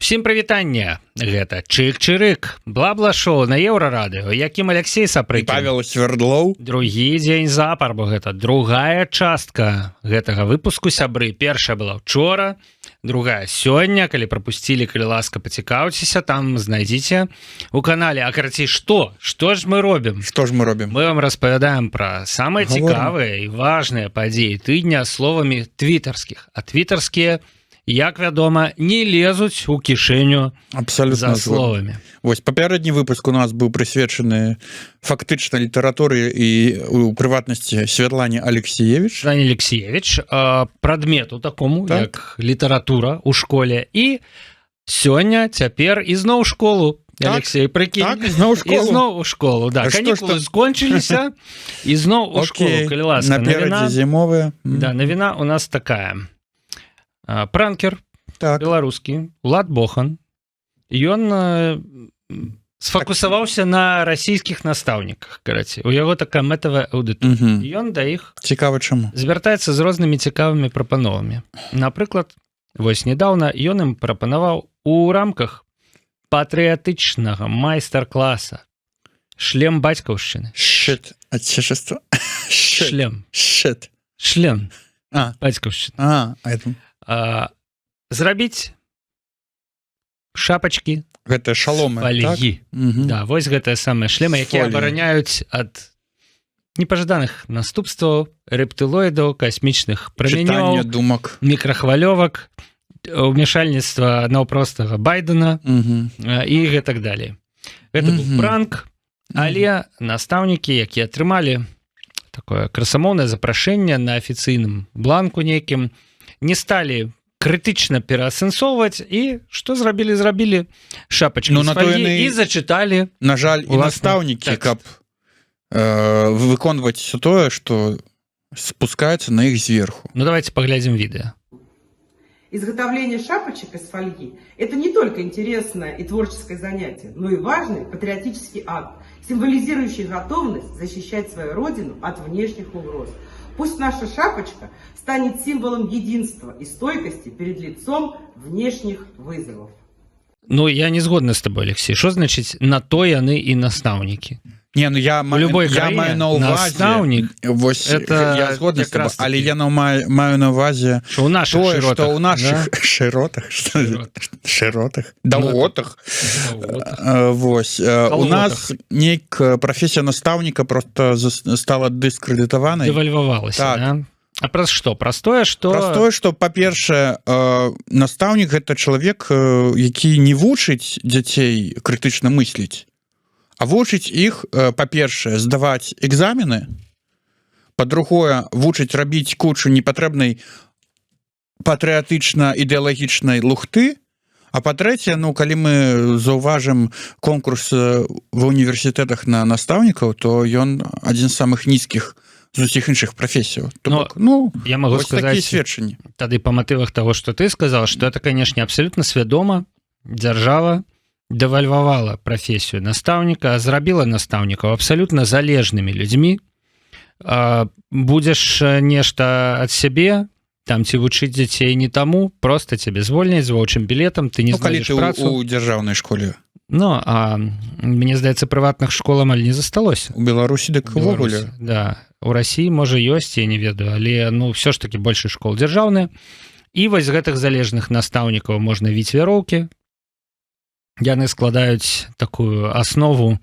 Всім прывітанне, гэта Чык-Чырык, бла-бла-шоу на Еўрарадыё, якім Алексей Сапрыкін. Павел Свердлоў. Другі дзень запар, бо гэта другая частка гэтага выпуску, сябры. Першая была учора, другая сёння, калі прапусцілі, калі ласка, пацікаўцеся, там знайдзіце у канале. А карацей, што ж мы робім? Што ж мы робім? Мы вам распавядаем пра самыя цікавыя і важныя падзеі тыдня словамі твітарскіх. А твітарскія, як вядома, не лезуць у кішэню за словамі. Вось папярэдні выпуск у нас быў прысвечаны фактычна літаратуры і у прыватнасці Светлане Алексеевич. Светлане Алексеевич, прадмету такому, так, як літаратура ў школе. І сёння, цяпер ізноў школу. Так, Алексей, прыкінь. Так, ізноў у школу. Да, канікулы скончыліся, ізноў у школу, калі ласка. Наперадзе зімовыя. Да, навіна у нас такая. Пранкер, так, беларускі, Улад Бохан, ён сфокусаваўся на расійскіх настаўніках, карацей. У яго такая мэтавая аўдыторыя. Ён да іх цікава чаму звяртаецца з рознымі цікавымі прапановамі. Напрыклад, вось нядаўна ён ім прапанаваў у рамках патрыятычнага майстар-класа шлем бацькаўшчыны. Отечество. Шлем. Бацькаўшчыны. Зрабіць шапачкі, гэта шаломы, фальгі. Так? Да, вось гэтыя самыя шлемы, якія абараняюць ад непажаданых наступстваў, рэптылоідаў, касмічных прамянёў, думак, мікрахвалёвак, ўмяшальніцтва наўпростага Байдена і гэтак далей. Гэта быў пранк, але настаўнікі, якія атрымалі такое красамоўнае запрашэнне на афіцыйным бланку нейкім, не сталі крытычна пераасэнсоўваць і што зрабілі шапачку з фальгі і зачыталі. На жаль, і настаўнікі, каб выконваць все тое, што спускаецца на іх зверху. Ну давайте паглядзім відэа. Изготовление шапочек из фольги – это не только интересное и творческое занятие, но и важный патриотический акт, символизирующий готовность защищать свою родину от внешних угроз. Пусть наша шапочка станет символом единства и стойкости перед лицом внешних вызовов. Ну, я не згодна з тобой, Алексей. Що значить на то яны і настаўнікі? Не, ну я маю на увазе, вось, я згодна з тобой, але я маю на увазе што ў нашых шыротах, далотах, вось, у нас нейк прафесія настаўніка просто стала дыскрэдытаванай. Дэвальвавалася, да? А праз што? Праз тое, што, па-першае, настаўнік – гэта чалавек, які не вучыць дзяцей крытычна мысліць, а вучыць іх, па-першае, здаваць экзамены, па-другое, вучыць рабіць кучу непатрэбнай патрыятычна-ідэалагічнай лухты, а па-трэцяе, ну, калі мы заўважым конкурс ва універсітэтах на настаўнікаў, то ён адзін з самых нізкіх з усіх іншых прафесіяў. Я магу сказаць тады па матывах таго, што ты сказал, што это, канешне, абсалютна свядома дзяржава дэвальвавала прафесію настаўніка, зрабіла настаўнікаў абсалютна залежнымі людзьмі. Будзеш нешта ад сябе, там ці вучыць дзяцей не таму, проста цябе звольняць з воўчым білетам, ты не знойдзеш працу. У дзяржаўнай школе. Ну, а мне здаецца, прыватных школ амаль не засталося. У Беларусі дык увогуле. Да, у Расіі, можа, ёсць, я не ведаю, але, ну, ўсё ж такі больш школ дзяржаўныя. І вось з гэтых залежных настаўнікаў можна віць вяроўкі. Яны складаюць такую аснову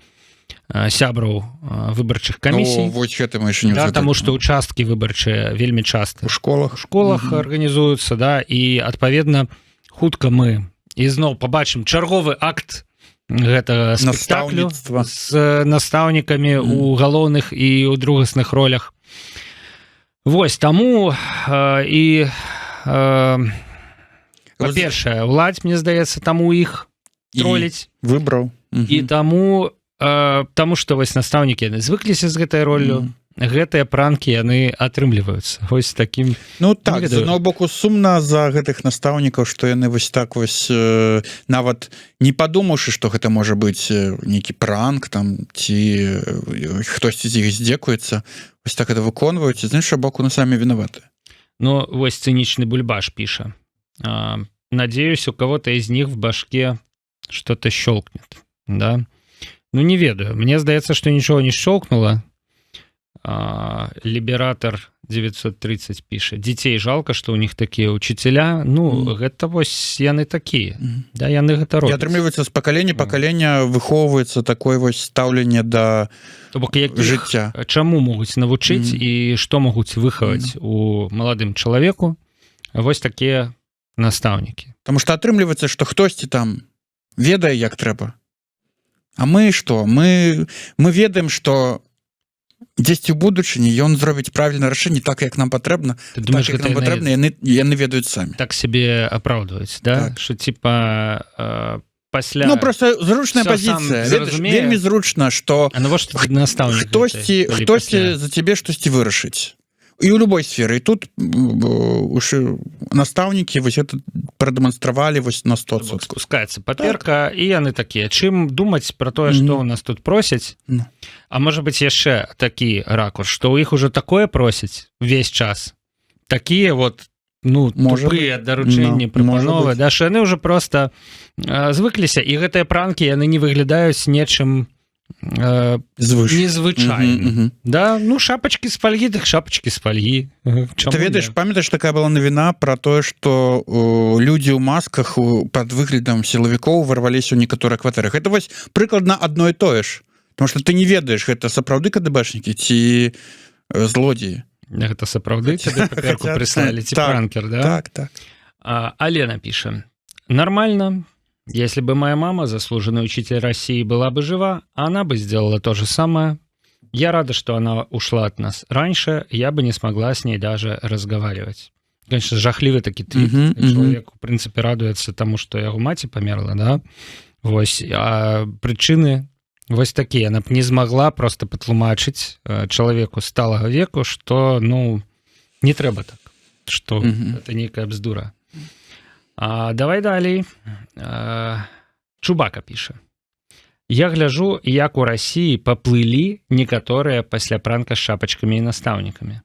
сябраў выбарчых камісій. Вось гэта мы яшчэ не ўзгадалі. Таму што ўчасткі выбарчыя вельмі часта у школах арганізуюцца, да, і адпаведна хутка мы ізноў пабачым чарговы акт гэтага спектаклю з настаўнікамі у галоўных і ў другасных ролях. Вось таму і па-першае, уладзь, мне здаецца, таму іх троліць выбраў, і таму што вось настаўнікі яны звыкліся з гэтай роллю, гэтыя пранкі яны атрымліваюцца вось такім. Ну так, з аднаго боку сумна за гэтых настаўнікаў, што яны вось так вось нават не падумаўшы, што гэта можа быць нейкі пранк там ці хтосьці з іх здзекуецца, вось так гэта выконваюць, і з іншага боку, ну самі вінаваты. Ну вось цынічны Бульбаш піша: надеюсь, у кого-то из них в башке что-то щелкнет, да. Ну, не ведаю. Мне здаецца, что ничего не щелкнуло. Либератор 930 піша: дзяцей жалко, что у них такія учителя. Ну, гэта вось яны такія, да, яны гэта робяць. І атрымліваецца, з пакалення выхоўваецца такое вось стаўленне да жыцця. Чаму могуць навучыць і што могуць выхаваць у маладым чалавеку вось такія настаўнікі. Таму што атрымліваецца, што хтосьці там ведае, як трэба. А мы што? Мы ведаем, што дзесьці ў будучыні ён зробіць правільнае рашэнне так, як нам патрэбна. Думаешь, так, як нам патрэбна, яны ведаюць самі. Так себе апраўдваюць, да? Так. Што типа пасля... Ну, просто зручная пазіцыя. Вельмі зручна, што хтосьці за цябе штосьці вырашыць. І ў любой сферы. І тут настаўнікі вось это прадэманстравалі вось на 100%. Спускаецца паперка, і яны такія. Чым думаць пра тое, што ў нас тут просяць? А можа быць яшчэ такі ракурс, што ў іх ужо такое просяць увесь час. Такія вот, ну, тупыя даручэнні, прапановы, да, што яны ўжо проста звыкліся, і гэтыя пранкі, яны не выглядаюць нечым незвычайным. Да, ну, шапочки з фольгі, так шапочки з фольгі. Ты ведаеш, памятаеш, такая была навіна пра тое, што людзі ў масках пад выглядам сілавікоў вырваліся ў некаторых кватэрах. Это вось прыкладна адно і тое ж. Потому што ты не ведаеш, гэта сапраўды КДБшнікі ці злодзеі. Гэта сапраўды тебе паперку прыслалі, ці пранкер, да? Так. Алена піша: нормально. Если бы моя мама, заслуженный учитель России, была бы жива, она бы сделала то же самое. Я рада, что она ушла от нас раньше, я бы не смогла с ней даже разговаривать. Конечно, жахливый таки твит. Человек, в принципе, радуется тому, что его мать померла, да? Вось, а причины вось такие. Она бы не смогла просто патлумачыць человеку сталага веку, что, ну, не трэба так, что это некая бздура. Давай далей. Чубака піша: я гляжу, як у России поплылі некаторыя пасля пранка з шапачкамі і настаўнікамі.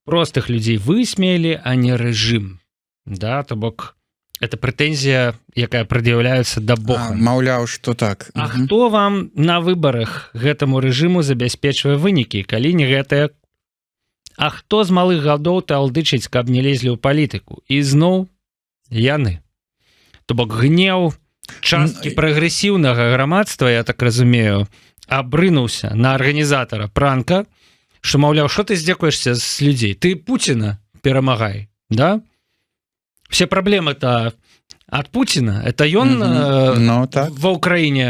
Простых людзей высмеялі, а не рэжым. Да, то бок это прэтэнзія, якая прад'яўляецца да Бога. Маўляў, што так. А хто вам на выбарах гэтаму рэжыму забяспечвае вынікі, калі не гэтая? А хто з малых гадоў талдычыць, каб не лезлі ў палітыку? І зноў яны. То бок гнеў часткі прагрэсіўнага грамадства, я так разумею, абрынуўся на арганізатара пранка, што, маўляў, што ты здзекуешся з людзей? Ты Пуціна перамагай, да? Все праблемы-то ад Пуціна. Это ён ва ўкраіне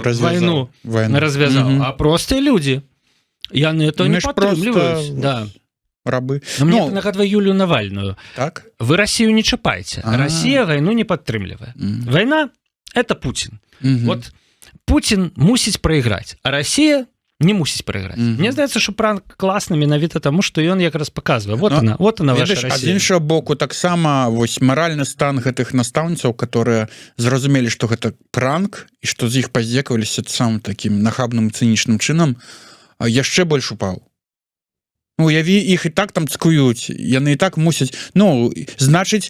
вайну развязаў. А простыя людзі, яны это не падтрымліваюць. Да. Рабы. Мне нагадвае Юлію Навальную. Так? Вы Россию не чапаеце. Россия войну не падтрымлівае. Война – это Путин. Вот Путин мусіць проиграть, а Россия не мусіць проиграть. Мне здаецца, что пранк класны менавіта тому, что ён якраз показывае. Вот она ваша Россия. З іншага боку, таксама вось маральны стан гэтых настаўніцаў, которые зразумелі, што гэта пранк, і што з іх паздзекаваліся самым таким нахабным цынічным чынам, яшчэ больш упаў. Ну, уяві, іх і так там цкуюць, яны і так мусяць, ну, значыць,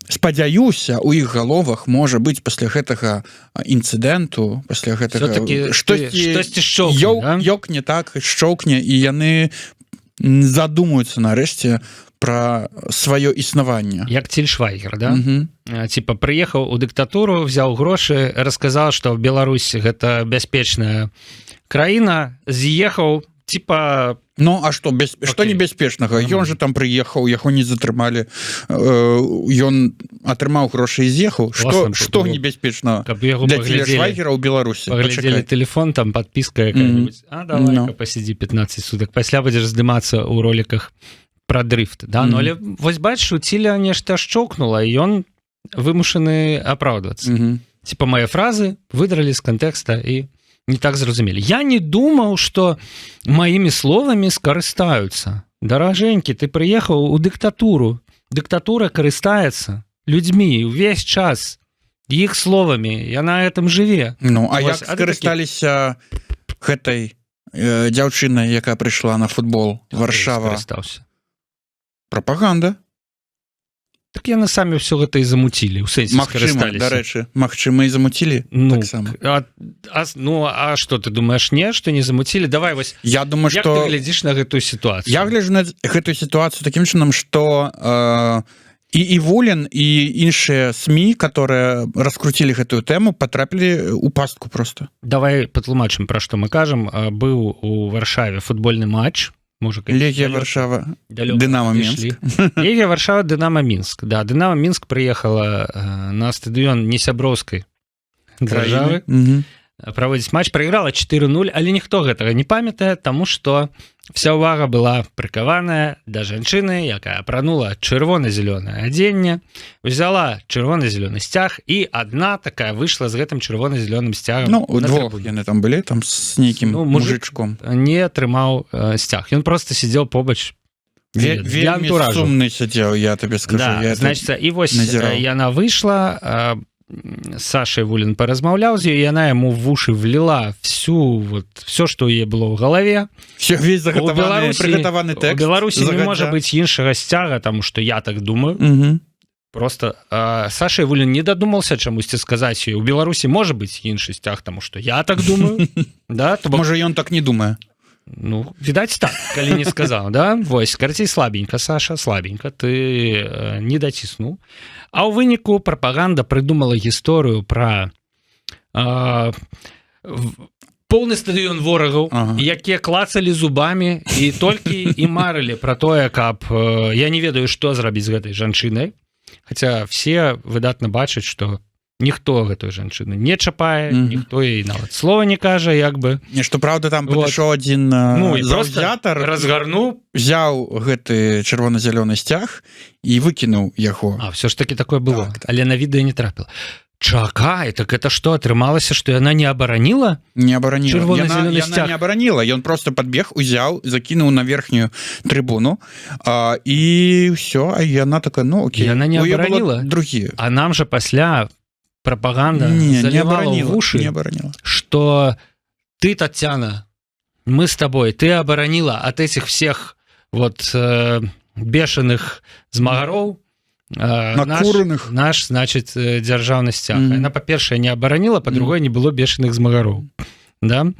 спадзяюся, у іх галовах можа быць пасля гэтага інцыдэнту, пасля гэтага штосьці ёкне так, шчоўкне, і яны задумаюцца нарэшце пра сваё існаванне. Як Тиль Швайгер, да? Типа прыехаў у дыктатуру, взяў грошы, расказаў, што Беларусь гэта бяспечная краіна, з'ехаў, типа... Ну, а што небяспечнага? Ён же там прыехаў, яго не затрымалі, ён атрымаў грошы і з'ехаў. Што небяспечнага для Тиля Швайгера ў Беларусі? Паглядзелі телефон, там подпіска якая-нибудь. А давай-ка посидзі 15 суток. Пасля будзеш здымацца ў роликах пра дрыфт. Да? Ну, але вось бачыш, у Тиля нешта шчоўкнула, і ён вымушаны апраўдвацца. Типа мае фразы выдралі з кантэкста і не так зразумелі. Я не думаў, што маімі словамі скарыстаюцца. Даражэнькі, ты прыехаў у дыктатуру. Дыктатура карыстаецца людзьмі увесь час. Іх словамі. Яна гэтым жыве. Ну, а як скарысталіся гэтай дзяўчынай, якая прыйшла на футбол Варшава? Скарыстаўся. Прапаганда. Так яны самі ўсё гэта і замуцілі у сэнсе скарысталіся. Дарэчы, магчыма і замуцілі таксама. А што ты думаеш, не, што не замуцілі? Давай вось, я думаю, як што... ты глядзіш на гэтую сітуацыю? Я гляджу на гэтую сітуацыю такім чынам, што і Вулін, і іншыя СМІ, которые раскруцілі гэтую тэму, патрапілі ў пастку просто. Давай патлумачым, пра што мы кажам. Быў у Варшаве футбольны матч, Легія Варшава, Дынамо Мінск. Легія Варшава, Дынамо Мінск. Да, Дынамо Мінск прыехала на стадыён несяброўскай дзяржавы праводзіць матч, прайграла 4-0, але ніхто гэтага не памятае, таму што вся ўвага была прыкаваная да жанчыны, якая апранула чырвона-зялёнае адзенне, взяла чырвона-зялёны сцяг, і адна такая выйшла з гэтым чырвона-зялёным сцягам. Ну, удвох яны там былі, там з нейкім мужычком. Не трымаў сцяг. Ён просто сидзеў побач. Вельмі сумны сидзеў, я табе скажу. Да, значит, і вось яна выйшла, Сашай Вулін паразмаўляў з ёй, яна яму в вушы влила все, што ў яе было ў галаве. Весь прыгатаваны тэкст. У Беларусі не можа быць іншага сцяга, таму што я так думаю. Просто Саша Вулін не дадумаўся чамусьці сказаць ёй, у Беларусі можа быць іншы сцяг, таму што я так думаю. Можа, ён так не думае. Ну, відаць так, калі не сказаў, да? Вось, карацей, слабенька, Саша, слабенька, ты не даціснуў. А ў выніку прапаганда прыдумала гісторыю пра поўны стадыён ворагаў, якія клацалі зубамі і толькі і марылі пра тое, каб я не ведаю, што зрабіць з гэтай жанчынай. Хаця все выдатна бачаць, што ніхто гэтай жанчыны не чапае, ніхто і нават слова не кажа, як бы. Нешто, праўда, там падышоў адзін заўзятар, разгарнуў, взяў гэты чырвона-зялёны сцяг і выкінуў яго. А, все ж таки такое было, але на відэа не трапіла. Чакай, так это што, атрымалася, што яна не абараніла? Не абараніла. Чырвона-зялёны сцяг. Яна не абараніла, ён просто падбег, узяў, закінуў на верхнюю трыбуну, і ўсё, а яна такая, ну, окей. Яна не абараніла. Другие. А нам же пасля прапаганда заливала в уши, что ты, Татьяна, мы с тобой, ты оборонила от этих всех вот бешеных змагароў наш, значит, дзяржаўны сцяг. Она, па-першае, не оборонила, па-другое, не было бешеных змагароў. Да?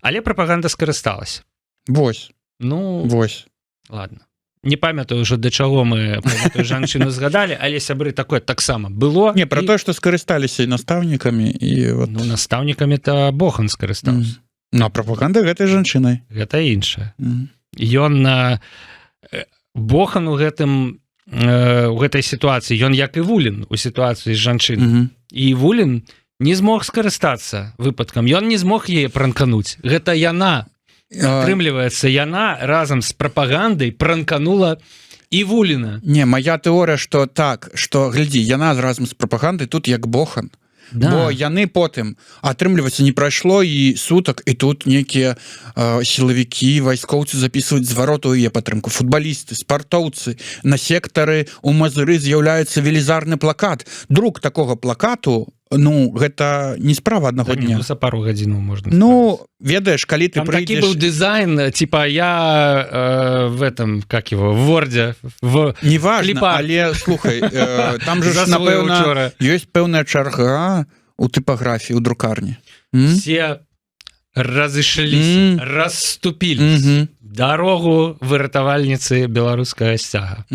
Але прапаганда скарысталась. Вось. Ну, вось. Ладно. Не памятаю уже, да чаго мы про жанчыну згадалі, але сябры такое таксама было. Не, про тое, што скарысталіся і настаўнікамі, і вот... Ну, настаўнікамі-то Бохан скарыстаўся. Ну, а прапаганда гэтай жанчынай. Гэта іншае. Ён Бохан у гэтай сітуацыі, ён як і Вулін у сітуацыі з жанчынай. І Вулін не змог скарыстацца выпадкам. Ён не змог яе пранкануць. Гэта яна. Атрымліваецца, яна разам з прапагандай пранканула і Вуліна. Не, моя тэорыя, што так, што, глядзі, яна разам з прапагандай тут як Бохан. Да. Бо яны потым, атрымліваецца, не прайшло і сутак, і тут некія сілавікі, вайскоўцы запісваюць звароту яе падтрымку. Футбалісты, спартоўцы, на сектары у Мазыры з'яўляецца велізарны плакат. Друк такога плакату, ну, гэта не справа аднаго дня. За пару гадзінаў можна. Ну, ведаеш, калі ты там прыйдзеш... такі быў дызайн, типа, я в этом, как его, в Ворде, в неважно, кліпах. Але, слухай, там же, напэўна, ёсць пэўная чарга у тыпаграфіі, у друкарні. Все разышліся, расступіліся. Дарогу выратавальніцы беларускага сцяга.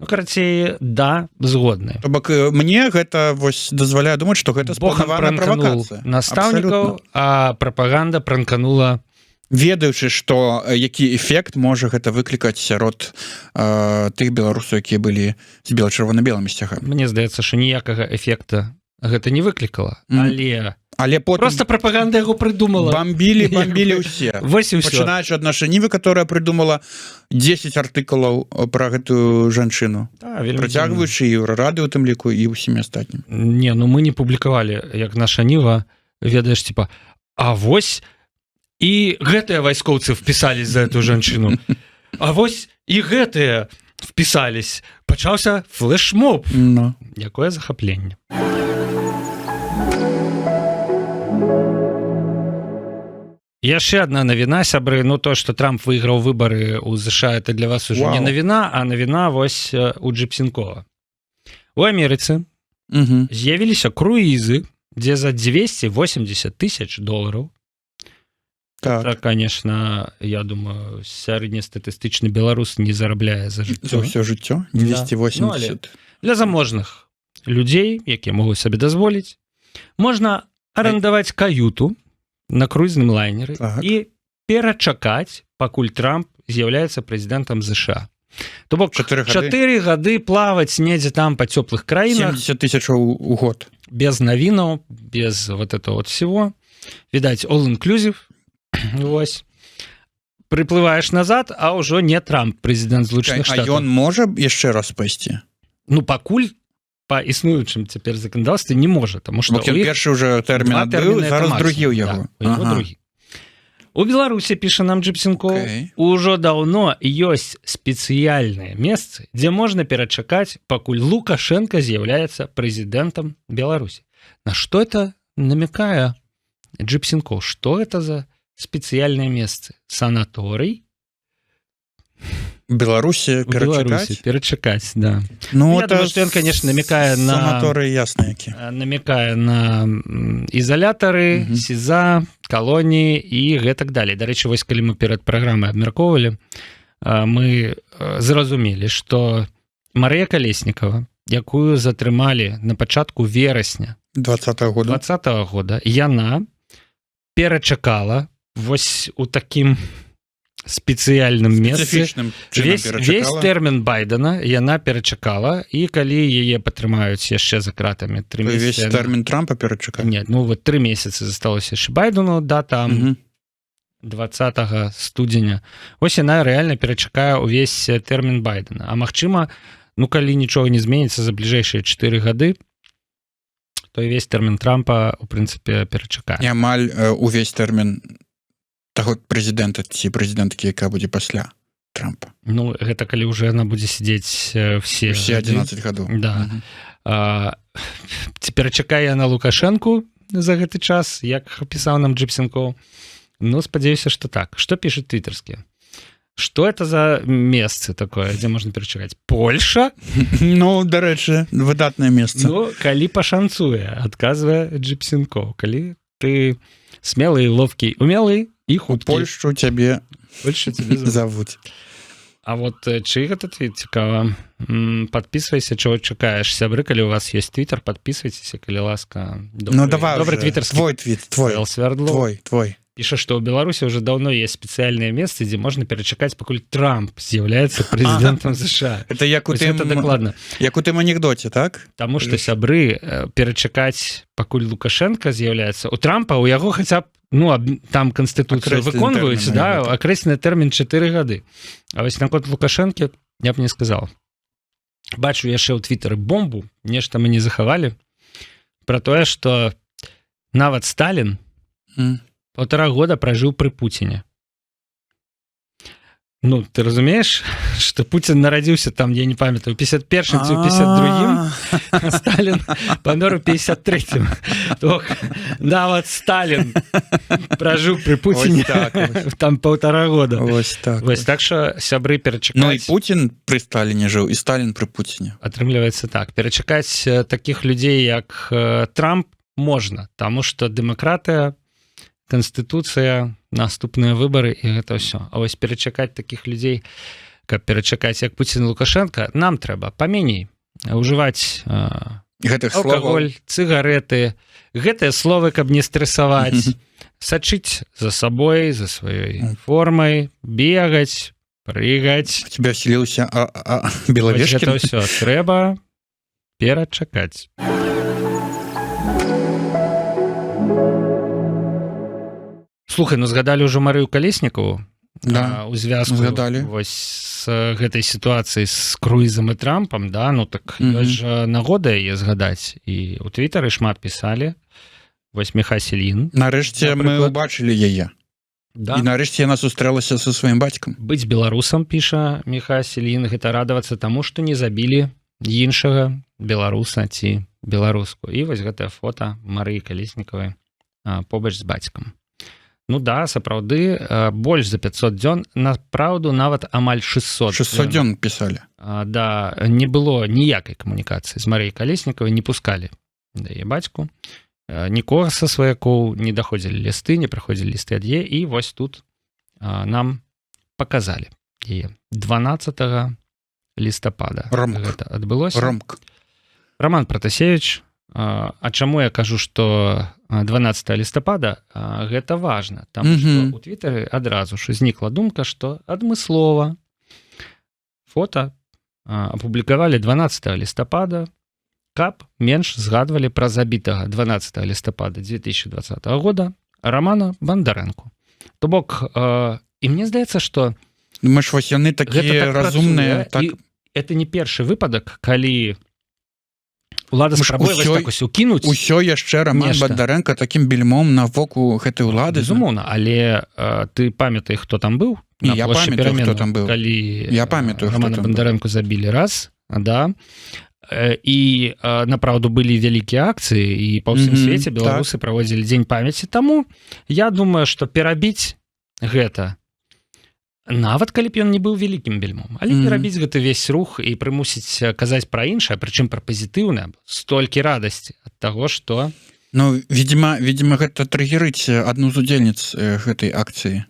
Ну, карацей, да, згодны. То бок, мне гэта вось дазваляе думаць, што гэта спланаваная правакацыя. Настаўнікаў, а прапаганда пранканула... Ведаючы, што які эфект можа гэта выклікаць сярод тых беларусаў, якія былі з бела-чырвона-белымі сцягамі. Мне здаецца, што ніякага эфекта гэта не выклікала, але потым просто прапаганда яго прыдумала. Бомбілі ўсе. Пачынаючы ад нашай Нівы, которая прыдумала 10 артыкулаў пра гэтую жанчыну. Да, працягваючы і Еўрарадыё у тым ліку і ўсімі астатнімі. Не, ну мы не публікавалі, як наша Ніва, ведаеш, типа, а вось і гэтыя вайскоўцы впісались за эту жанчыну. А вось і гэтыя впісались. Пачаўся флешмоб. Якое захапленне. Яшчэ одна навіна, сябры, ну то, што Трамп выйграў выбары ў США, это для вас уже не навіна, а навіна вось у Джипсенкова. у Амерыцы Мгм. з'явіліся круізы, дзе за 280 тысяч долларов. Так. Это, конечно, я думаю, сярэднестатыстычны беларус не зарабляе за За жыццё. ўсё жыццё Да. 280. Для заможных людзей, якія могуць сабе дазволіць, можна арандаваць каюту на круізным лайнеры Так. і перачакаць, пакуль Трамп з'яўляецца прэзідэнтам ЗША. То бок 4 гады. 4 гады плаваць недзе там па цёплых краінах 70 тысяч у год. без навінаў, без вот этого вот всего. Відаць, all-inclusive. Вось. Прыплываеш назад, а ўжо не Трамп, прэзідэнт Злучаных А Штатаў. ён можа яшчэ раз пайсці? Ну, пакуль па існуючым цяпер заканадаўстве не можа, таму што Бо ён першы ўжо тэрмін два адбыў, тэрміны это зараз максімум, другі ў яго. да, у яго другі. У Беларусі, піша нам Джипсенкоў, Окей. ужо даўно ёсць спецыяльныя месцы, дзе можна перачакаць, пакуль Лукашенко з'яўляецца прэзідэнтам Беларусі. На што это намекае Джипсенкоў? Што это за спецыяльныя месцы? Санаторый? Беларусі У Беларусі перачакаць, да. Ну, Я думаю, што ён, конечно, намекае на... санаторы ясна які. Намекае на ізалятары, Мгм. СІЗА, калоніі і гэтак далей. Дарэчы, вось калі мы перад праграмай абмяркоўвалі, мы зразумелі, што Марыя Калеснікава, якую затрымалі на пачатку верасня 20-го года. 2020 года, яна перачакала вось у такім спецыяльным месцы Спецыфічным чынам весь перачакала. тэрмін Байдена яна перачакала, і калі яе патрымаюць яшчэ за кратамі 3 Весь месяцы, тэрмін Трампа перачакала. нет, ну вот 3 месяцы засталося яшчэ Байдену, да, там Мгм. 20 студзеня. Вось яна рэальна перачакае ўвесь тэрмін Байдена. А магчыма, ну калі нічога не зменіцца за бліжэйшыя 4 гады, то і весь тэрмін Трампа у прынцыпе перачакае. І амаль увесь тэрмін таго прэзідэнта ці прэзідэнткі, якая будзе пасля Трампа. Ну гэта калі ўжо яна будзе сядзець все Усе гады. 11 гадоў. Да. Мгм. Цяпер чакае на Лукашэнку за гэты час, як пісаў нам Джипсенкоў. Ну, спадзяюся, што так. Што пішуць твітарскія? Што это за месцы такое, дзе можна перачакаць? Польша? Ну, дарэчы, выдатнае месца. Ну, калі пашанцуе, адказвае Джипсенкоў. Калі ты смелы, ловкі, умелы і У хуткі. Польшу цябе Польшу тебе зовут. завуць. А вот чый гэта твіт цікава? Подписывайся, чего чакаеш. Сябры, калі у вас есть твиттер, подписывайтесь, калі ласка. Ну, давай добрый уже. твиттерский. Твой твит, твой. Павел Свердлов. Твой. Піша, што ў Беларусі ўжо даўно есть спецыяльныя месцы, дзе можна перачакаць, пакуль Трамп з'яўляецца прэзідэнтам США. Это як у Вось тым, гэта дакладна. як у тым анекдоце, так? Таму што сябры перачакаць, пакуль Лукашенко з'яўляецца. У Трампа, у яго хаця б, ну, там канстытуцыю Акрэслены выконваюць, тэрмін, да, так. акрэслены тэрмін 4 гады. А вось наконт Лукашэнкі я б не сказал. Бачу яшчэ ў твиттары бомбу, нешта мы не захавалі, пра тое, што нават Сталін 1,5 года прожил при Путине. Ну, ты разумеешь, что Путин народился там, я не памятаю, в 51-м, в 52-м, а Сталин помер в 53-м. Нават Сталин прожил при Путине там 1,5 года. Вось так что сябры перачакаць. Ну и Путин при Сталине жил, и Сталин при Путине. Атрымліваецца так. Перачакаць таких людей, як Трамп, можна, таму што дэмакратыя, Конституцыя, наступныя выбары і гэта ўсё. А вось перачакаць такіх людзей, каб перачакаць як Пуцін, Лукашенко, нам трэба паменей ужываць алкаголь, цыгареты, гэтыя словы, каб не стрэсаваць, сачыць за сабой, за сваёй формай, бегаць, прыгаць. У тебя вселился Беловешкин? Гэта ўсё трэба перачакаць. Слухай, ну згадалі ўжо Марыю Калеснікаву, да, у звязку вось з гэтай сітуацыяй з круізам і Трампам, да, ну так ёсць жа нагода яе згадаць, і ў твітары шмат пісалі, вось Михась Ільін. Нарэшце мы ўбачылі яе. Да. І нарэшце яна сустрэлася са сваім бацькам. Быць беларусам, піша Михась Ільін, гэта радавацца таму, што не забілі іншага беларуса ці беларуску. І вось гэтае фота Марыі Калеснікавай побач з бацькам. Ну да, сапраўды больш за 500 дзён, напраўду нават амаль 600 дзён пісалі. Да, не было ніякай камунікацыі з Марыяй Калеснікавай, не пускалі да яе бацьку, нікога са сваякоў, не даходзілі лісты, не прыходзілі лісты ад яе, і вось тут нам паказалі яе 12 лістапада. Гэта адбылося. Роман Пратасевич. А чаму я кажу, што 12 лістапада гэта важна, таму што ў Твітары адразу ж знікла думка, што адмыслова фота апублікавалі 12 лістапада, каб менш згадвалі пра забітага 12 лістапада 2020 года Романа Бандарэнку. То бок, і мне здаецца, што мы ж вось яны такія разумныя. Это не першы выпадак, калі улада спрабуе укінуць усё яшчэ Роман Бандарэнка такім бельмом на воку гэтай улады. Безумоўна, але ты памятай, хто там быў? Я памятаю, хто там быў. Калі Романа Бандарэнку забілі раз, да, і направду былі вялікія акцыі, і па ўсім свеце беларусы праводзілі дзень памяці. Таму я думаю, што перабіць гэта, нават калі б ён не быў вялікім бельмом, але перабіць гэты весь рух і прымусіць казаць пра іншае, прычым пра пазітыўнае, столькі радасці ад таго, што... Ну, видимо, гэта трыгерыць адну з удзельніц гэтай акцыі,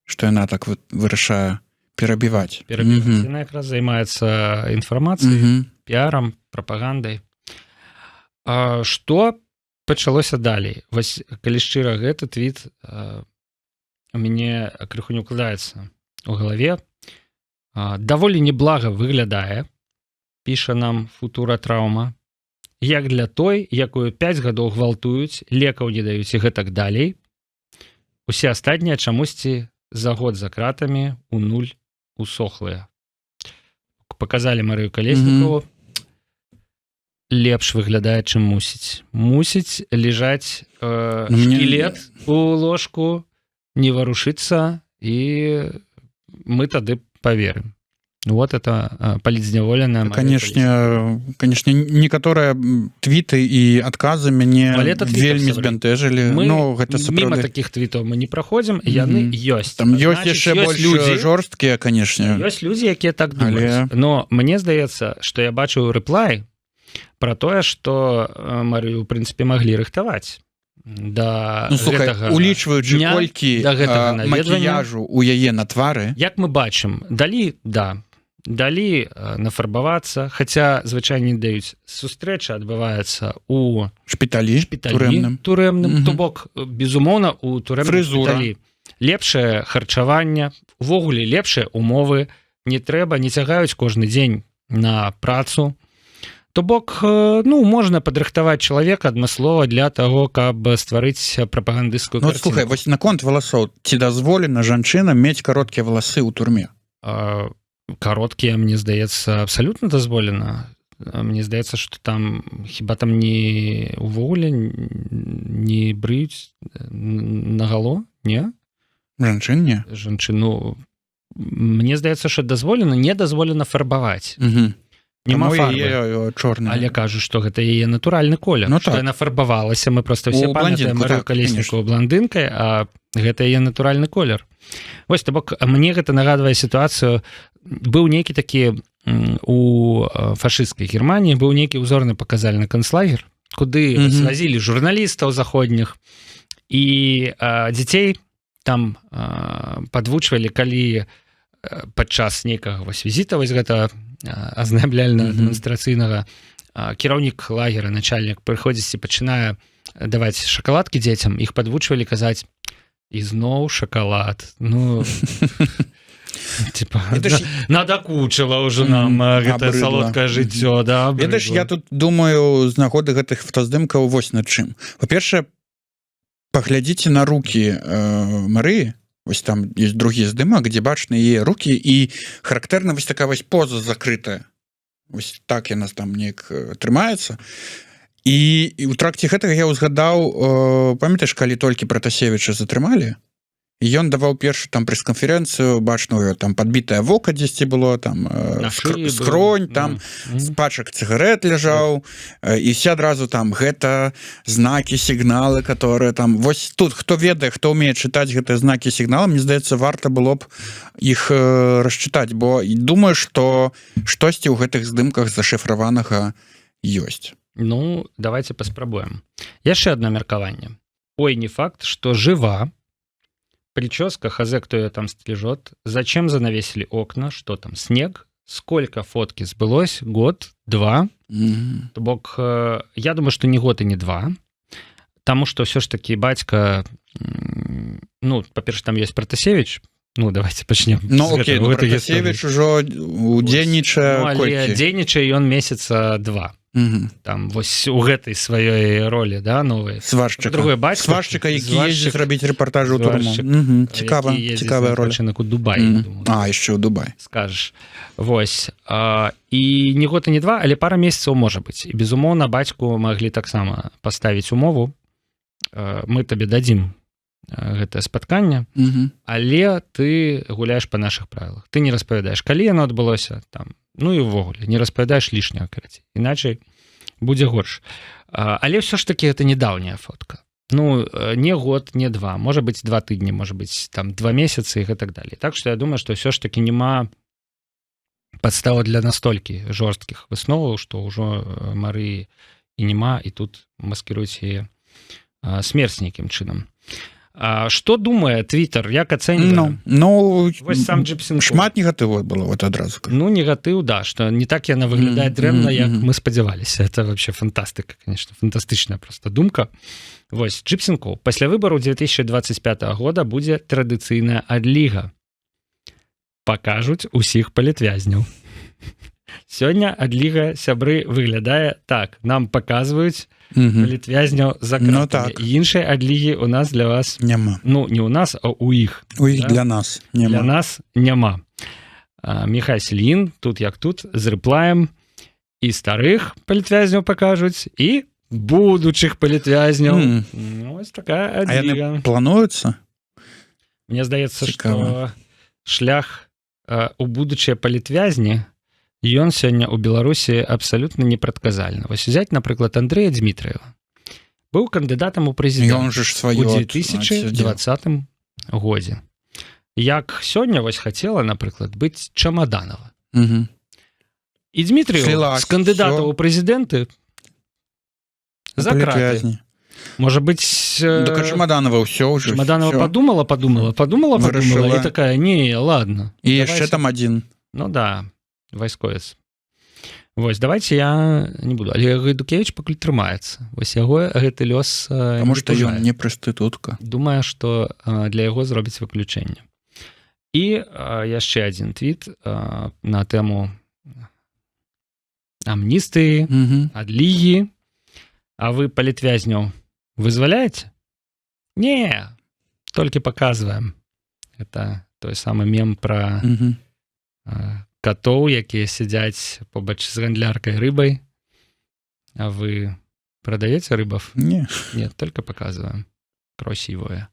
што яна так вырашае перабіваць. Яна якраз займаецца інфармацыяй, піарам, прапагандай. Што пачалося далей? Вось, калі шчыра, гэты твіт... у мяне крыху не укладаецца у галаве. Даволі неблага выглядае, піша нам Футура Траўма, як для той, якую 5 гадоў гвалтуюць, лекаў не даюць і гэтак далей. Усе астатнія чамусьці за год за кратамі у нуль усохлыя. Паказалі Марыю Калеснікаву. Лепш выглядае, чым мусіць. Мусіць ляжаць шкілет у ложку, не варушыцца, і мы тады поверым. Вот это паліцзняволеная. Конечно, некаторыя твіты і адказы мяне вельмі збянтэжылі. Міма такіх твітаў мы не праходзім, яны ёсць. Там ёсць яшчэ больш жорсткія, канешне. Ёсць людзі, якія так думаюць. Но мне здаецца, што я бачу рэплай пра тое, што Марыю, у прынцыпе, маглі рыхтаваць. Улічваючы колькі макіяжу у яе на твары. Як мы бачым, далі нафарбавацца, хаця звычайна не даюць. Сустрэча адбываецца у шпіталі турэмным. То бок, безумоўна, у турэмным шпіталі лепшае харчаванне, увогуле лепшыя умовы, не трэба, не цягаюць кожны дзень на працу. То бок, можна падрыхтаваць чалавека адмыслова для таго, каб стварыць прапагандысцкую картинку. Слухай, вось наконт валасоў, ці дазволена жанчынам мець кароткія валасы ў турме? Кароткія, мне здаецца, абсалютна дазволена. Мне здаецца, што там хіба там не увогуле не брыюць нагало, не? Жанчын не? Жанчыну. Мне здаецца, што дазволена, не дазволена фарбаваць. Нема фарбы, але кажу, што гэта яе натуральны колер, што яна фарбавалася, мы проста ўсе памятаем Марыю Калеснікаву бландынкай, а гэта яе натуральны колер. Вось, то бок, мне гэта нагадвае сітуацыю, быў нейкі такі у фашысцкай Германіі, быў нейкі ўзорны паказальны канцлагер, куды свазілі журналістаў заходніх, і дзяцей там падвучвалі, калі падчас нейкага візіта, вось гэта азнаямляльна-дэманстрацыйнага, кіраўнік лагера, начальнік прыходзіць і пачынае даваць шакаладкі дзецям, іх падвучвалі казаць ізноў шакалад. Надакучыла ўжо нам гэта салодкае жыццё. Ведаеш, я тут думаю з нагоды гэтых фотаздымкаў вось над чым. Па-першае, паглядзіце на рукі Марыі. Вось там есть другі здымак, дзе бачны яе рукі, і характэрна вось такая вось поза закрытая. Вось так яна там неяк трымаецца. І ў тракце гэтага я ўзгадаў, памятаеш, калі толькі Пратасевіча затрымалі, і ён даваў першы там прэс-канферэнцыю, бачную там падбітае вока дзесьці было, там скронь, там з пачак цыгарэт ляжаў, і все адразу там гэта знакі, сігналы, которые там, вось тут хто ведае, хто ўмее чытаць гэтыя знакі, сігналы, мне здаецца, варта было б іх расчытаць, бо думаю, што штосьці ў гэтых здымках зашыфраванага ёсць. Ну, давайте паспрабуем. Яшчэ одно меркаванне. Ой, не факт, что жива. Прическа, хз, кто ее там стрижет. Зачем занавесили окна? Что там, снег? Сколько фотки сбылось? Год? 2? То бок, я думаю, что не год и не 2. Потому что все ж таки батька... Ну, по-перше, там есть Протасевич. Ну, давайте почнем. Ну, окей, ну, Протасевич уже удзельнічае колькі? Дзейнічае ён месяца 2. Там вось у гэтай сваёй ролі, да, новай сваршчыка, другой бацька, сваршчыка, які ездзіць рабіць рэпартажы ў турму. Цікавая роля. У Дубай. Яшчэ ў Дубай. Скажаш. Вось. І не год і не 2, але пара месяцаў можа быць. І, безумоўна, бацьку маглі таксама паставіць умову. Мы табе дадзім гэтае спатканне, але ты гуляеш па нашых правілах. Ты не распавядаеш, калі яно адбылося, там, ну і ўвогуле, не распавядаеш лішняга, карацей. Іначай будзе горш. Але ўсё ж такі гэта недаўняя фотка. Ну, не год, не 2, можа быць 2 тыдні, можа быць там 2 месяцы і так далее. Так што я думаю, што ўсё ж такі няма падставы для настолькі жорсткіх высноваў, што ўжо Марыі і няма, і тут маскіруюць яе смерць нейкім чынам. Што думае Твиттер, як ацэньвае? Ну, сам Джипсенкоў. Шмат негатыву было вот адразу. Ну, негатыў, да, што не так яна выглядае дрэнна, як мы спадзяваліся. Это вообще фантастыка, конечно, фантастычная просто думка. Вось, Джипсенкоў. Пасля выбару 2025 года будзе традыцыйная адліга. Пакажуць усіх палітвязняў. Сёння адліга, сябры, выглядае так. Нам паказваюць палітвязняў за кратамі. Ну, так. Іншай адлігі у нас для вас... Няма. Ну, не у нас, а у іх. У іх, да? Для нас няма. Для нас няма. Міхай Сельін, тут як тут, з рэплаем. І старых палітвязняў пакажуць, і будучых палітвязняў. Ну, ось такая адліга. А яны плануюцца? Мне здаецца, што шлях у будучыя палітвязні ён сёння ў Беларусі абсалютна непрадказальны. Вось узяць, напрыклад, Андрэя Дмітраева. Быў кандыдатам у прэзідэнт у 2020 годзе. Як сёння вось хацела, напрыклад, быць Чамаданова. І Дмітраеў з кандыдатаў у прэзідэнты за краты. Можа быць... Так Чамаданова ўсё ўжо. Чамаданова падумала, і такая, не, ладно. І яшчэ там адзін. Ну да, вайсковец. Вось, давайте я не буду. Але Гайдукевич пакуль трымаецца. Вось яго гэты лёс не Таму што ён не прастытутка. Думаю, што для яго зробіць выключэнне. І яшчэ адзін твіт на тэму амністыі, адлігі. А вы палітвязняў вызваляеце? Не, толькі паказваем. Это той самы мем пра катоў, якія сядзяць побач з гандляркай рыбай. А вы прадаеце рыбов? Не. Нет, только показываем. Красивое.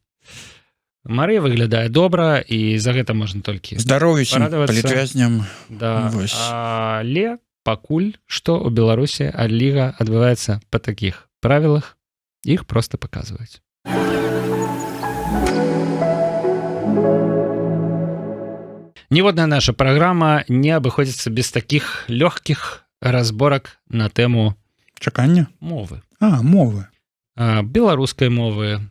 Марыя выглядае добра, і за гэта можна толькі здароўюся палітвязням. Да. Але пакуль што ў Беларусі адліга адбываецца па такіх правілах, іх проста паказваюць. Ніводная наша праграма не абыходзіцца без такіх лёгкіх разборак на тэму чакання мовы. Мовы. Беларускай мовы,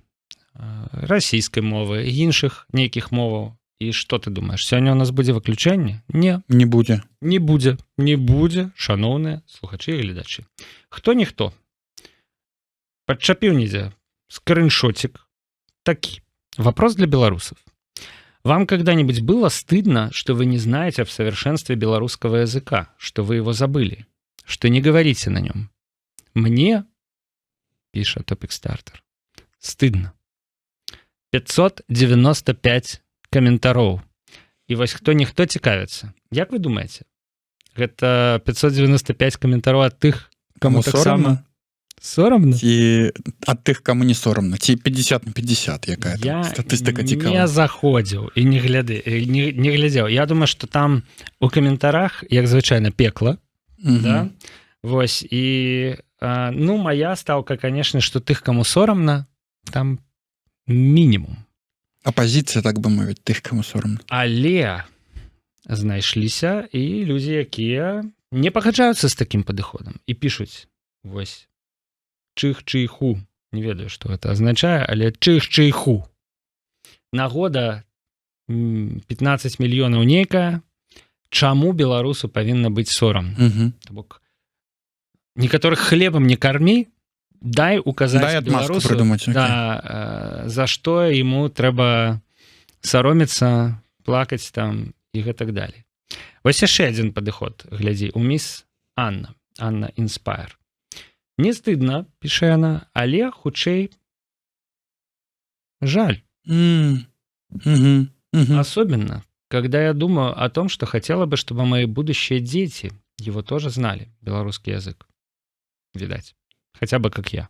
расійскай мовы, іншых нейкіх моваў. І што ты думаеш, сёння у нас будзе выключэнне? Не. Не будзе. Не будзе. Не будзе, шаноўныя слухачы і гледачы. Хто-ніхто падчапіў недзе скриншотик такі. Вопрос для белорусов. Вам когда-нибудь было стыдно, что вы не знаете в совершенстве белорусского языка, что вы его забыли, что не говорите на нем? Мне, пишет Topic Starter, стыдно. 595 каментароў. І вось хто-ніхто цікавіцца. Як вы думаеце? Гэта 595 каментароў ад тых, каму таксама Сорамна? ці ад тых каму не сорамна ці 50 на 50 якая Я статыстыка не цікавая заходзіў і не глядзеў. Я думаю, што там у каментарах як звычайна пекла. Да? Вось і ну моя стаўка, конечно, што тых, каму сорамна, там мінімум. Апазіцыя, так бы мовіць, тых, каму сорамна. Але знайшліся і людзі, якія не пагаджаюцца з такім падыходам і пішуць вось чых-чыйху. Не ведаю, што гэта азначае, але чых-чыйху. Нагода 15 мільёнаў нейкая. Чаму беларусу павінна быць сорамна? То бок некаторых хлебам не кармі, дай указаць беларусу, да, за што яму трэба саромецца, плакаць там і гэтак далей. Вось яшчэ адзін падыход, глядзі, у міс Анна Inspire. Не стыдна, піша яна, але хутчэй жаль. Особенно, когда я думаю о том, что хотела бы, чтобы мои будущие дети его тоже знали, белорусский язык. Видать. Хотя бы как я.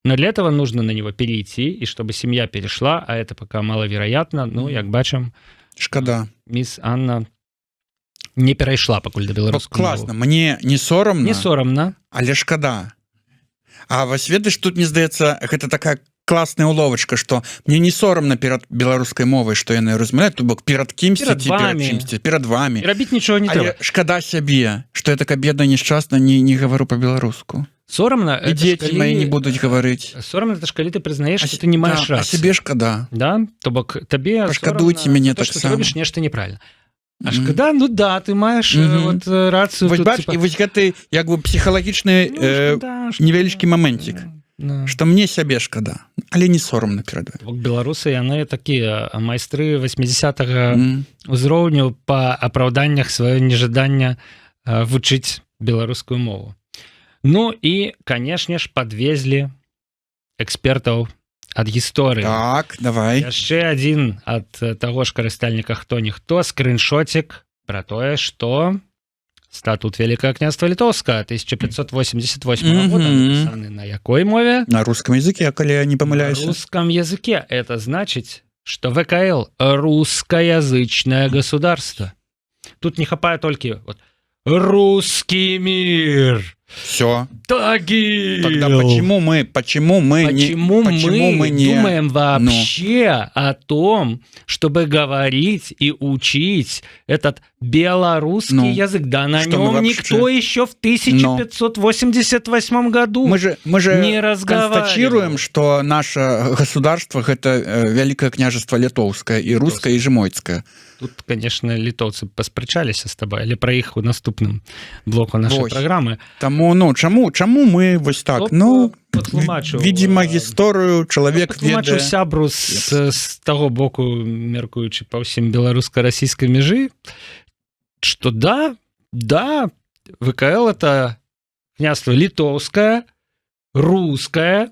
Но для этого нужно на него перейти, и чтобы семья перешла, а это пока маловероятно, ну, як бачым, шкада. Мисс Анна не перайшла пакуль да беларускага. Класна, мне не сорамна. Не сорамна. Але шкада. А вось ведаеш, тут, мне здаецца, гэта такая класная уловачка, што мне не сорамна перад беларускай мовай, што яны размаўляюць, то бок перад кімсьці ці перад чымсьці, перад вамі. І рабіць нічога не трэба. Шкада сябе, што я такая бедная, нешчасна, не гавару па-беларуску. Сорамна, і дзеці мои не будуць гаварыць. Сорамна, это ж калі ты прызнаеш, што ты не маеш рацыі. А сябе шкада. Да? То бок табе пашкадуйце мяне так сама. Ты робіш нешта неправільна. А шкада, ну да, ты маеш вот рацыю. Вось бач, і вось гэты як бы псіхалагічны невялічкі моментик. Што мне сябе шкада, але не сорамна перад вамі. Беларусы, яны такія майстры 80-го ўзроўню па апраўданнях сваё нежадання вучыць беларускую мову. Ну і, канешне ж, падвезлі экспертаў ад гісторыі. Так, давай. Яшчэ адзін ад таго ж карыстальніка хто-ніхто скриншотик пра тое, што статут Великое княства Литовское 1588 года написаны на якой мове? На русском языке, коли я не помыляюсь. На русском языке. Это значит, что ВКЛ русскоязычное государство. Тут не хапает только вот русский мир. Все. Тагил. Тогда почему мы не думаем вообще о том, чтобы говорить и учить этот белорусский язык? Да на нем никто еще в 1588 году мы же не разговаривал. Констатируем, что наше государство это Великое княжество Литовское и русское, и жемойцкое. Тут, конечно, литовцы паспрачаліся з табой, але пра іх у наступным блоку нашай праграмы. Таму, чаму мы вось так? Видимо, гісторыю чалавек ведае. Патлумачу сябру з таго боку, меркуючы па ўсім беларуска-расійскай мяжы, што да, ВКЛ это княства літоўскае, рускае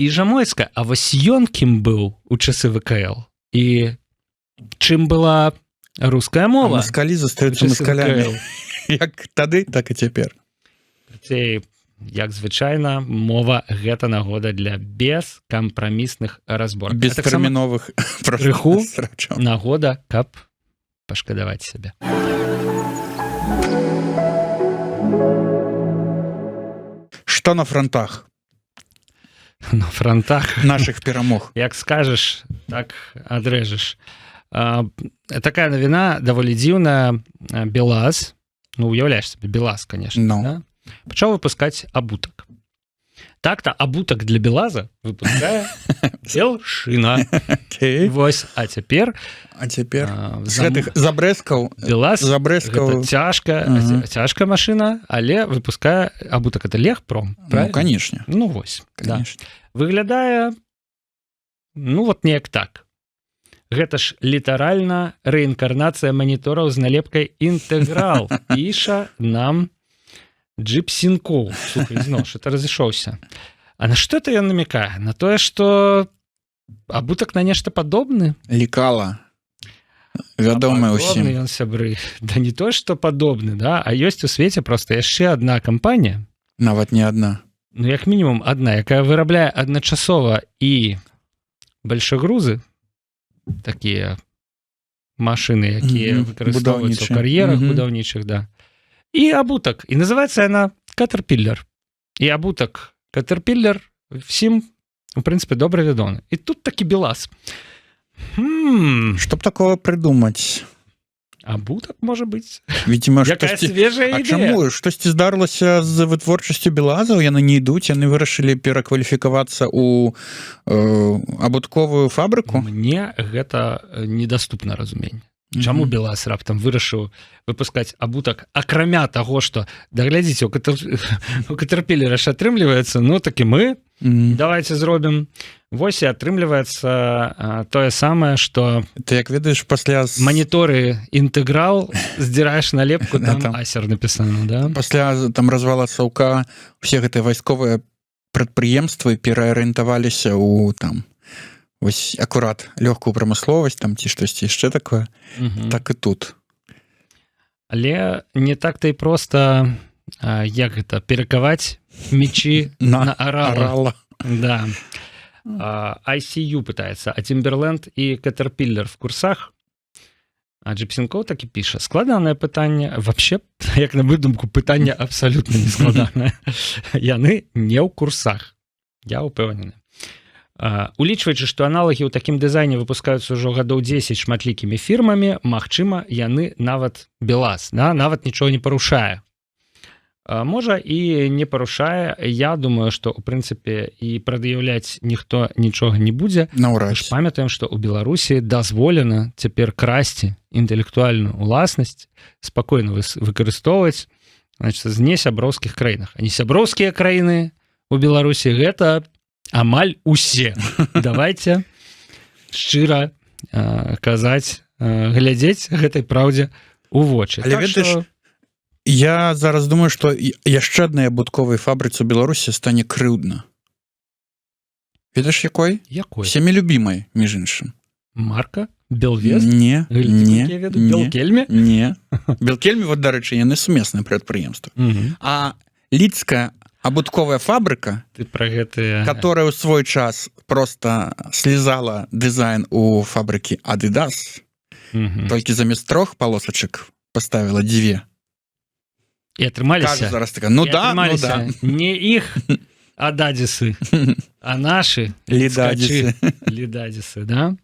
і жамойскае. А вось ён кім быў у часы ВКЛ? І чым была руская мова? Маскалі застаюцца маскалямі. Як тады, так і цяпер. Як звычайна, мова гэта нагода для бескампрамісных разборак. Бестэрміновых крыху нагода, каб пашкадаваць сябе. Што на фронтах? На фронтах наших перамог. Як скажаш, так адрэжаш. Такая навіна даволі дзіўная. БелАЗ, ну уяўляеш сабе, БелАЗ, конечно, да? Пачаў выпускаць абутак. Так-то абутак для БелАЗа выпускае Белшина. Вось, а цяпер з гэтых забрэскаў БелАЗ гэта цяжкая машына, але выпускае абутак. Это Легпром, правильно? Ну, конечно. Ну вось, выглядае ну вот неяк так. Гэта ж літаральна рэінкарнацыя манітораў з налепкай інтэграл. Піша нам Джипсинкоу. Слухай, зноў, это разышоўся. А на што это ён намекае? На тое, што абутак на нешта падобны? Лекала. Вядомы ўсім. Ён, сябры. Да не то, што падобны, да? А ёсць у свеце проста яшчэ адна кампанія. Нават не адна. ну як мінімум одна, якая вырабляе адначасова і большегрузы, такія машыны, якія выкарыстоўваюцца ў кар'ерах будаўнічых, да. І абутак. І называецца яна Caterpillar. І абутак Caterpillar всім, у прынцыпе, добра вядомы. І тут такі БелАЗ. Чтоб такого придумать? Абутак, можа быць. Видимо, якая свежая ідэя. Чаму? Штосьці здарылася з вытворчасцю БелАЗаў, яны не ідуць, яны вырашылі перакваліфікавацца ў абутковую фабрыку? Мне гэта недаступна разуменне. Чаму БелАЗ раптам вырашыў выпускаць абутак, акрамя таго, што, даглядзіце, у Caterpillar ж атрымліваецца, ну, так і мы, давайте зробім. Вось і атрымліваецца тое самае, што... Ты, як ведаеш, пасля... Маніторы інтэграл, здзіраеш налепку, там асер напісана, да? Пасля там развала Саўка усе гэтыя вайсковыя прадпрыемствы пераарыентаваліся ў там... Вось акурат лёгкую прамысловасць там ці штосьці яшчэ такое, так і тут. Але не так-то і проста, як гэта, перакаваць мечі на арала. Да. ICU пытаецца, а Timberland і Caterpillar в курсах? А Джипсенкоў так і піша. Складанае пытанне. Вообще, як на мою думку, пытанне абсалютна не складанае. Яны не ў курсах. Я упэўнены. Улічваючы, што аналагі ў такім дызайне выпускаюцца ўжо гадоў 10 шматлікімі фірмамі, магчыма, яны нават БелАЗ, да? Нават нічого не парушае. Можа, і не парушае. Я думаю, што, у прынцыпе, і прад'яўляць ніхто нічога не будзе. Наўрад. Памятаем, што ў Беларусі дазволена цяпер красці інтэлектуальную ўласнасць, спакойна выкарыстоўваць, значит, з несяброўскіх краінах. А несяброўскія краіны у Беларусі гэта амаль усе. Давайте шчыра казаць, глядзець гэтай праўдзе у вочы. Але ведаеш, я зараз думаю, што яшчэ адной абутковай фабрыцы ў Беларусі стане крыўдна. Ведаеш, якой? Якой? Всемі любімай, між іншым. Марка? Белвест? Не. Белкельме? Не. Белкельме, вот, дарэчы, яны сумеснае прадпрыемства. А лідская абутковая фабрыка, которая ў свой час просто слезала дызайн у фабрыкі Adidas, толькі замест 3 полосачак поставила 2. І атрымаліся. Зараз такая, ну да. Не іх ададзісы, а нашы лідадзісы, да?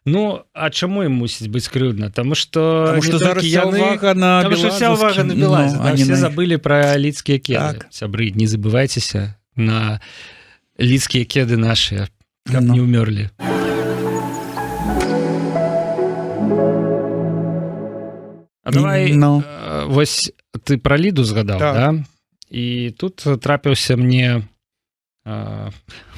Ну, а чаму ім мусіць быць крыўдна? Таму што зараз вся ўвага на БелАЗе. Все забылі пра лідскія кеды. Сябры, не забывайцеся на лідскія кеды нашыя, каб не ўмёрлі. А давай, вось ты пра ліду згадаў, да? І тут трапіўся мне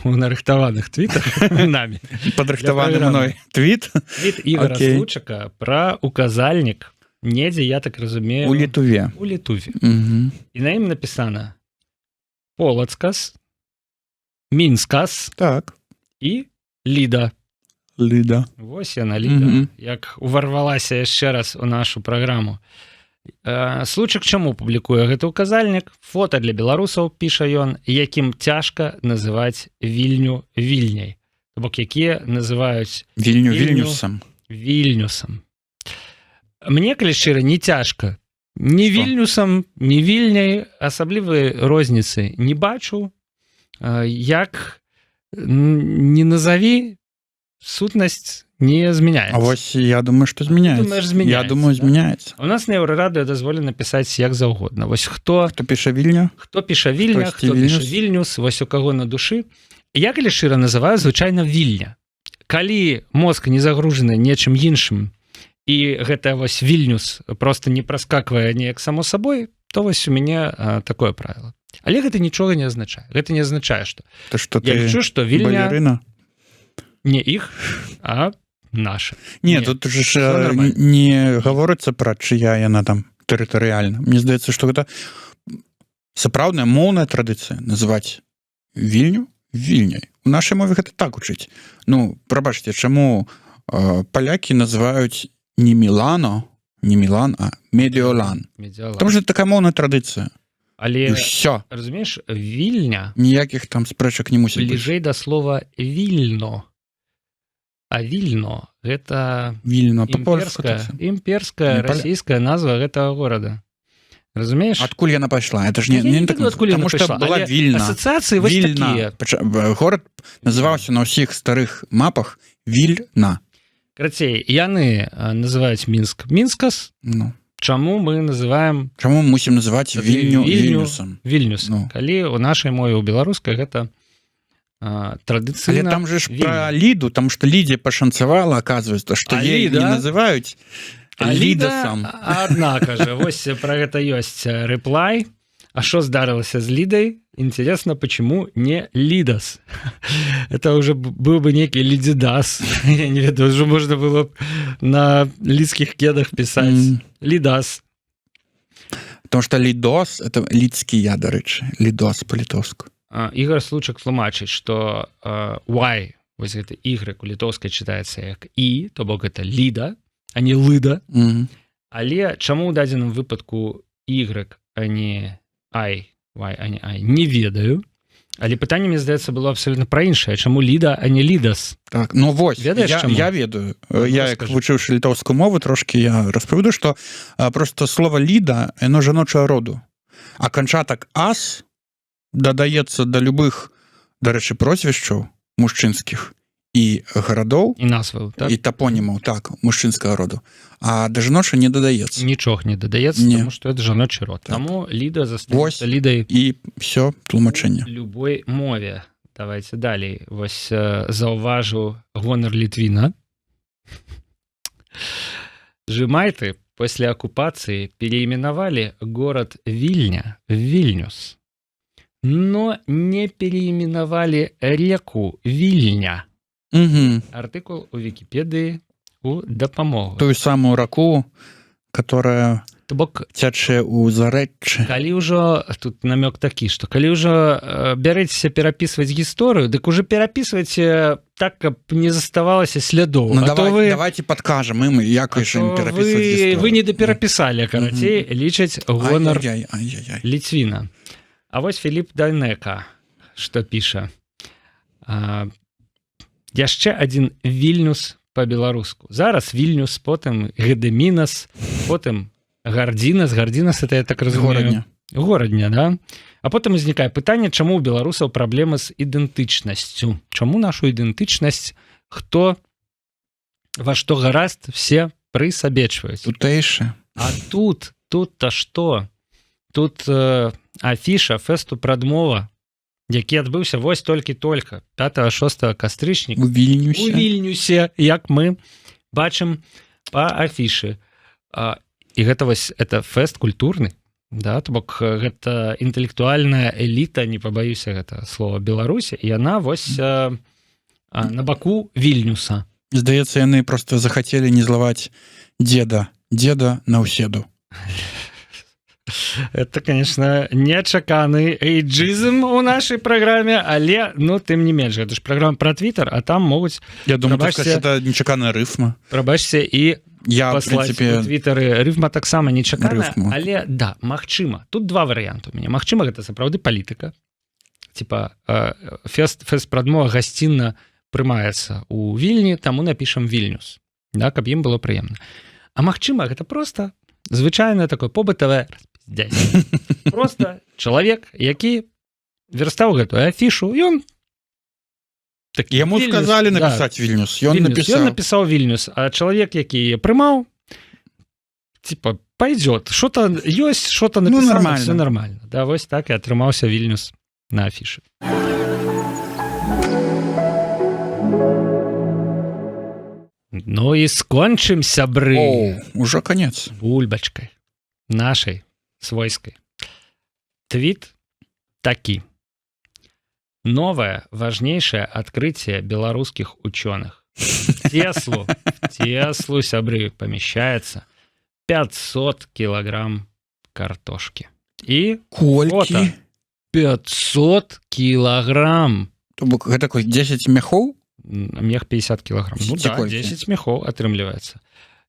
у нарыхтаваных твітах намі. Падрыхтаваны мной твіт? Твіт Ігора Случака пра указальнік, недзе, я так разумею... У Літуве. У Літуве. І на ім напісана Полацкас, Мінскас і Ліда. Ліда. Вось яна, Ліда, як уварвалася яшчэ раз у нашу праграму. Случак чаму публікуе гэты указальнік? Фота для беларусаў, піша ён, якім цяжка называць Вільню Вільняй. То бок, якія называюць Вільню Вільнюсам. Вільнюсам. Мне, калі шчыра, не цяжка. Ні Вільнюсам, ні Вільняй асаблівай розніцы не бачу. Як не назаві, сутнасць не змяняецца. А вось я думаю, што змяняецца. Я думаю, змяняецца. У нас на Еўрарадыё дазволена пісаць як заўгодна. Вось хто піша Вільня? Хто піша Вільня, хто піша Вільнюс, вось у каго на душы. Я, калі шчыра, называю звычайна Вільня. Калі мозг не загружаны нечым іншым, і гэта вось Вільнюс просто не праскаквае неяк само сабой, то вось у мяне такое правіла. Але гэта нічога не азначае. Гэта не азначае, што я лічу, што Вільня не іх, а наша. Не, тут ж не гаворыцца пра чыя яна там тэрытарыяльна. Мне здаецца, што гэта сапраўдная моўная традыцыя называць Вільню Вільняй. У нашай мове гэта так гучыць. Ну, прабачце, чаму палякі называюць не Мілано, не Мілан, а Медіолан. Тому што такая моўная традыцыя. Але все, разумееш, Вільня ніякіх там спрэчак не мусіць быць. бліжэй да слова Вільно. А Вільно гэта Вільно па-польску імперская расійская назва гэтага горада. Разумееш? адкуль яна пайшла, это ж Я не так, ведаю, адкуль яна потому што пайшла, была але Вільна. асацыяцыі вось такія. Горад называўся на ўсіх старых мапах Вільна. Карацей, яны называюць Мінск Мінскас. Ну. Чаму мы называем Чаму мы мусім называць Вільню Вільнюсам? Вільнюсам? Ну. Калі ў нашай мове, у беларускай, гэта традыцыйна... Але там же ж пра Ліду, там што Лідзе пашанцавала, аказваецца, што ей не называюць Лідасам. Адна кажа, вось пра гэта ёсць рэплай. А што здарылася з Лідай? Интересно, почему не Лидас? Это уже был бы некий Лидидас. Я не ведаю, уже можно было на лидских кедах писать. Лидас. Потому что Лидос — это лидский я, до речі. Лидос по-литовску. Игорь Случак тлумачыць, что Y, вось гэта Y у литовскай читается як И, то бок это Лида, а не Лыда. Але чаму ў дадзеным выпадку Y, а не I, не ведаю. Але пытанне, мне здаецца, было абсолютно пра іншае. Чаму Ліда, а не Лідас? Так, ну вось, ведаеш, я ведаю. Я, як вучыўшы літоўскую мову, трошки я распавяду, што просто слово Ліда, яно жаночага роду. А канчатак ас дадаецца да любых, дарэчы, прозвішчаў мужчынскіх і гарадоў, і назваў, так? І тапонімаў, так, мужчынскага роду. А да жаноча не дадаецца. Нічога не дадаецца, тому што это жаночы род. Так. Таму Ліда застаецца Лідай. І все, тлумачэнне. Любой мове. Давайте далей. Вось заўважу гонар Літвіна. Жымайты пасля акупацыі переименовали город Вільня в Вільнюс, но не переименовали реку Вільня. Артыкул у Вікіпедыі у дапамогу. Тую самую раку, которая цячэ ў зарэччы. Калі ўжо, тут намёк такі, што калі ўжо бярэцеся перапісваць гісторыю, дык уже перапісвайце так, каб не заставалася слядоў. Ну, давайте падкажам ім, як ім перапісваць гісторыю. Вы не дапірапісалі, карацей, лічаць гонар Літвіна. А вось Філіп Дайнека, што піша. Яшчэ адзін Вільнюс па-беларуску. Зараз Вільнюс, потым Гедемінас, потым Гардзінас. Гардзінас, это, я так разумею, горадня, да? А потым узнікае пытанне, чаму ў беларусаў праблемы з ідэнтычнасцю? Чаму нашу ідэнтычнасць, хто во што гаразд, все прысабечваюць? Тутэйшы. А тут-то што? Тут афіша фэсту прадмова, які адбыўся вось толькі-толькі 5-6 кастрычніка у Вільнюсе, як мы бачым па афішы. І гэта вось это фэст культурны, да, то бок гэта інтэлектуальная эліта, не пабаюся гэта слова, Беларусі, і яна вось на баку Вільнюса. Здаецца, яны просто захацелі не злаваць деда наўседу. Это, конечно, нечаканы эйджизм у нашай праграме, але, ну, тым не менш, гэта ж праграма пра Твиттер, а там могуць... Я думаю, это нечаканая рыфма. Прабачце, і паслаць у Твиттары. Рыфма таксама нечаканая, але, да, магчыма. Тут два варыянты у мяне. Магчыма, гэта сапраўды палітыка. Типа, фэст прадмова гасцінна прымаецца у Вільні, таму напішам Вільнюс, да, каб ім было прыемна. А магчыма, гэта просто звычайнае такое побытавае распіздзяць. Просто чалавек, які верстаў гэтую афішу, ён яму сказалі напісаць Вільнюс. Ён напісаў Вільнюс, а чалавек, які прымаў, типа, пойдет. Что-то ёсць, что-то напісана, все нормально. Да, вось так і атрымаўся Вільнюс на афішы. Ну і скончым, сябры. Ужо конец. Бульбачкай. Нашай, свойской. Твит такі. Новое, важнейшее открытие белорусских ученых. В Теслу, сябры, помещается 500 килограмм картошки. И фото. 500 килограмм. Это такой 10 мехов? Мех 50 килограмм. Ну да, 10 мехов атрымліваецца.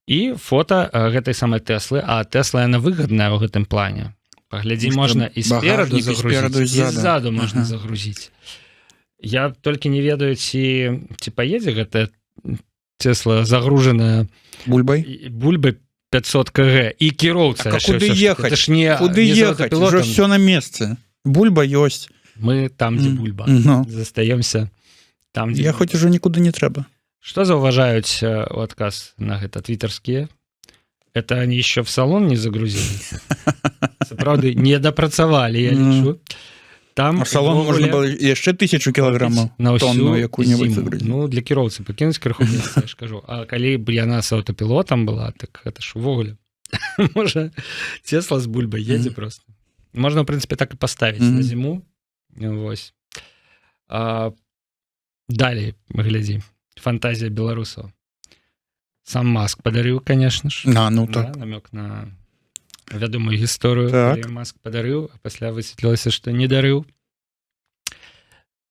І фото гэтай самай Тэслы, а Тэсла, яна выгадная ў гэтым плане. паглядзі Может, можна і спераду багажнік, і спераду, і загрузіць, і ззаду. ззаду можна Ага. загрузіць. Я толькі не ведаю, ці паедзе гэта Тесла загружаная Бульбай? бульбай 500 кг і кіроўца. А куды ехаць? Это ж не Куды не з ехаць? Уже аўтапілотам. все на месцы. Бульба ёсць. Мы там, дзе бульба. Ну, Застаемся там, дзе я бульба. хоць ужо нікуды не трэба. Что заўважаюць у адказ на гэта твиттерские? Это они еще в салон не загрузили. Сапраўды не дапрацавалі, я лічу. Там А в салон можна было яшчэ 1000 кілаграмаў на тонну ўсю якую-небудзь зіму. загрузіць. Ну, для кіроўцы пакінуць крыху месца, я ж кажу. А калі б яна з аўтапілотам была, так гэта ж увогуле. Можа, Тесла з бульбай едзе просто. Можна, в прынцыпе, так і паставіць на зіму. Вось. Далей, глядзі. Фантазія беларусаў. Сам Маск падарыў, конечно ж. Ну Да, так. намёк на вядомую гісторыю, Так. калі Маск падарыў, а пасля высветлілася, што не дарыў.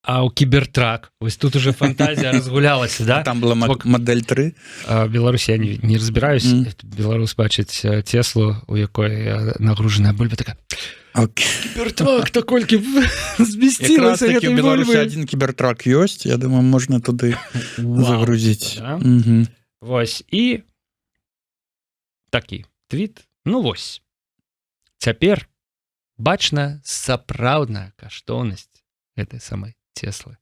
А ў кібертрак, вось тут уже фантазія разгулялася, да? Там была модель 3. Беларусь, я не разбираюсь. Беларус бачыць Теслу, у якой нагружаная бульба такая. Кібертрак, то колькі змясцілася Якраз такі ў гэтай Беларусі бульбы. адзін кібертрак ёсць, я думаю, можна туды загрузіць. Да? Мгм. Вось, і такі твіт. Ну вось. Цяпер бачна сапраўдная каштоўнасць гэтай самай Теслы.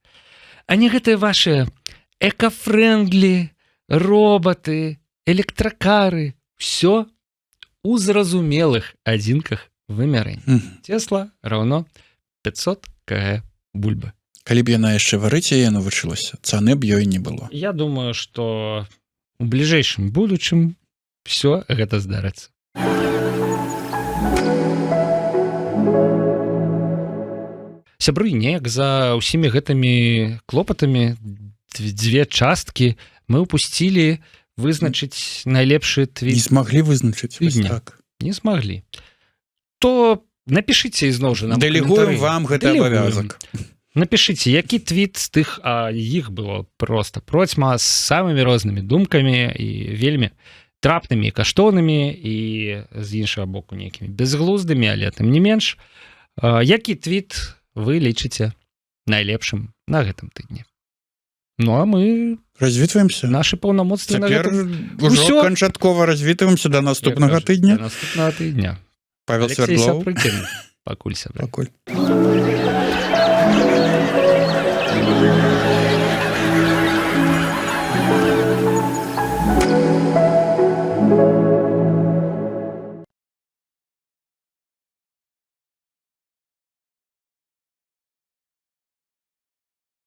А не гэтыя ваши экафрэндлі, роботы, электракары. Все у зразумелых адзінках вымярэння. Тесла равно 500 кг бульбы. Калі б яна яшчэ варыць яе навучылася, цаны б ёй не было. Я думаю, что у бліжэйшым будучым все гэта здарыцца. Сябры, неяк за ўсімі гэтымі клопатамі дзве часткі мы ўпусцілі вызначыць найлепшы Не твіт. смаглі вызначыць вось Тыдня. так. Не смаглі. То напішыце ізноў жа нам Дэлегуем каментары. вам гэты Дэлегуем. абавязак. Напішыце, які твіт з тых, а іх было проста процьма з самымі рознымі думкамі і вельмі трапнымі і каштоўнымі і з іншага боку нейкімі безглуздымі, але тым не менш, які твіт вы лічыце найлепшым на гэтым тыдні. Ну а мы Развітваемся. нашы паўнамоцтвы на Цяпер гэтым ужо Усё. канчаткова развітваемся до наступнага як кажуць, тыдня. да наступнага тыдня. Павел Алексей Свердлоў. Сапрыкін. Пакуль сябры. Пакуль.